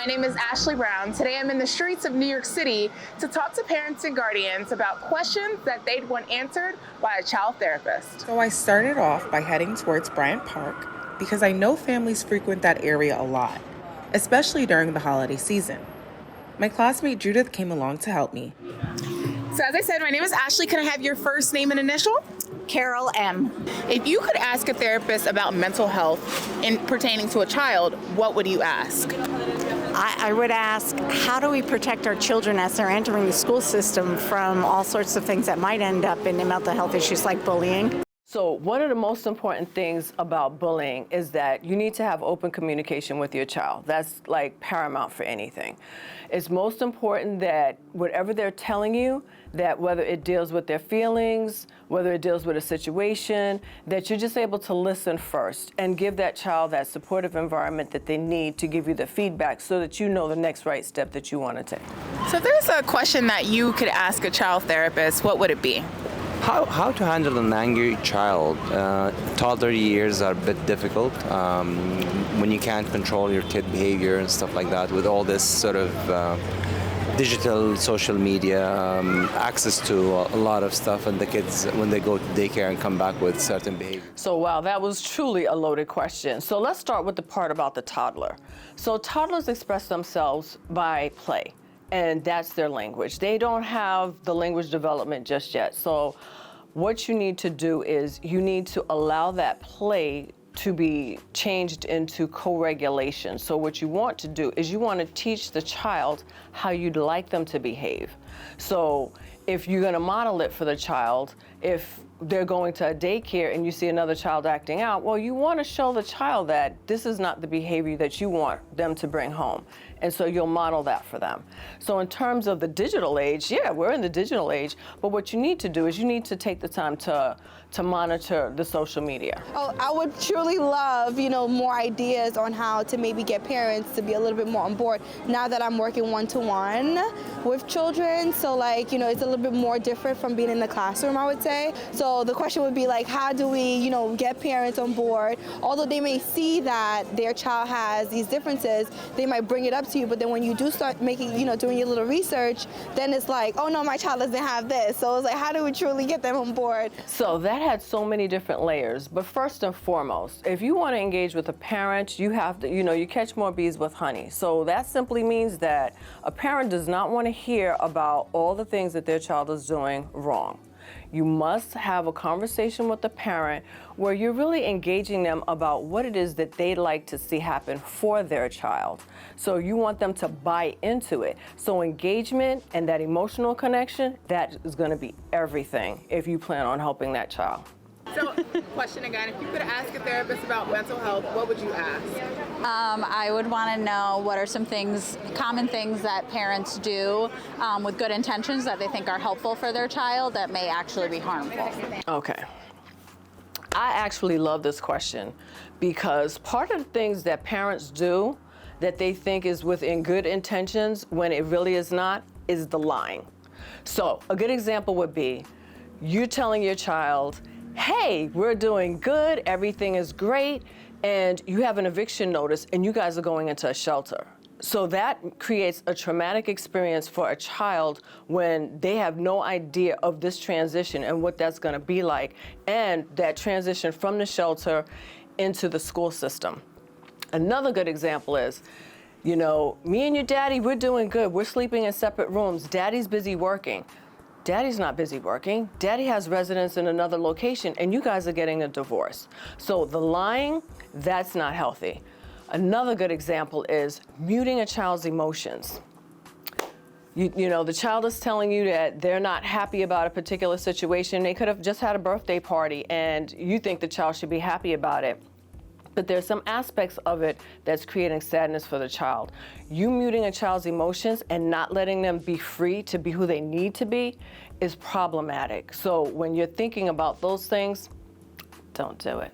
My name is Ashlee Brown. Today I'm in the streets of New York City to talk to parents and guardians about questions that they'd want answered by a child therapist. So I started off by heading towards Bryant Park because I know families frequent that area a lot, especially during the holiday season. My classmate Judith came along to help me. So as I said, my name is Ashlee. Can I have your first name and initial? Carol M. If you could ask a therapist about mental health in pertaining to a child, what would you ask? I would ask, how do we protect our children as they're entering the school system from all sorts of things that might end up in mental health issues like bullying? So one of the most important things about bullying is that you need to have open communication with your child. That's like paramount for anything. It's most important that whatever they're telling you, that whether it deals with their feelings, whether it deals with a situation, that you're just able to listen first and give that child that supportive environment that they need to give you the feedback so that you know the next right step that you want to take. So if there's a question that you could ask a child therapist, what would it be? How to handle an angry child. Toddler years are a bit difficult when you can't control your kid behavior and stuff like that with all this sort of digital social media access to a lot of stuff, and the kids when they go to daycare and come back with certain behavior. So wow, that was truly a loaded question. So let's start with the part about the toddler. So toddlers express themselves by play, and that's their language. They don't have the language development just yet. So what you need to do is you need to allow that play to be changed into co-regulation. So what you want to do is you want to teach the child how you'd like them to behave. So if you're going to model it for the child, if they're going to a daycare and you see another child acting out, well, you want to show the child that this is not the behavior that you want them to bring home. And so you'll model that for them. So in terms of the digital age, yeah, we're in the digital age, but what you need to do is you need to take the time to monitor the social media. Oh, I would truly love, more ideas on how to maybe get parents to be a little bit more on board now that I'm working one-to-one with children. So it's a little bit more different from being in the classroom, I would say. So the question would be how do we, get parents on board? Although they may see that their child has these differences, they might bring it up to you, but then when you do start making, doing your little research, then it's oh no, my child doesn't have this. So it's how do we truly get them on board? So that had so many different layers, but first and foremost, if you want to engage with a parent, you have to, you catch more bees with honey. So that simply means that a parent does not want to hear about all the things that their child is doing wrong. You must have a conversation with the parent where you're really engaging them about what it is that they'd like to see happen for their child. So you want them to buy into it. So engagement and that emotional connection, that is going to be everything if you plan on helping that child. So, question again, if you could ask a therapist about mental health, what would you ask? I would want to know what are some common things that parents do with good intentions that they think are helpful for their child that may actually be harmful. Okay. I actually love this question because part of the things that parents do that they think is within good intentions when it really is not is the lying. So a good example would be you telling your child, hey, we're doing good, everything is great, and you have an eviction notice and you guys are going into a shelter. So that creates a traumatic experience for a child when they have no idea of this transition and what that's going to be like, and that transition from the shelter into the school system. Another good example is, me and your daddy, we're doing good. We're sleeping in separate rooms. Daddy's busy working. Daddy's not busy working. Daddy has residence in another location, and you guys are getting a divorce. So the lying, that's not healthy. Another good example is muting a child's emotions. The child is telling you that they're not happy about a particular situation. They could have just had a birthday party, and you think the child should be happy about it. But there's some aspects of it that's creating sadness for the child. You muting a child's emotions and not letting them be free to be who they need to be is problematic. So when you're thinking about those things, don't do it.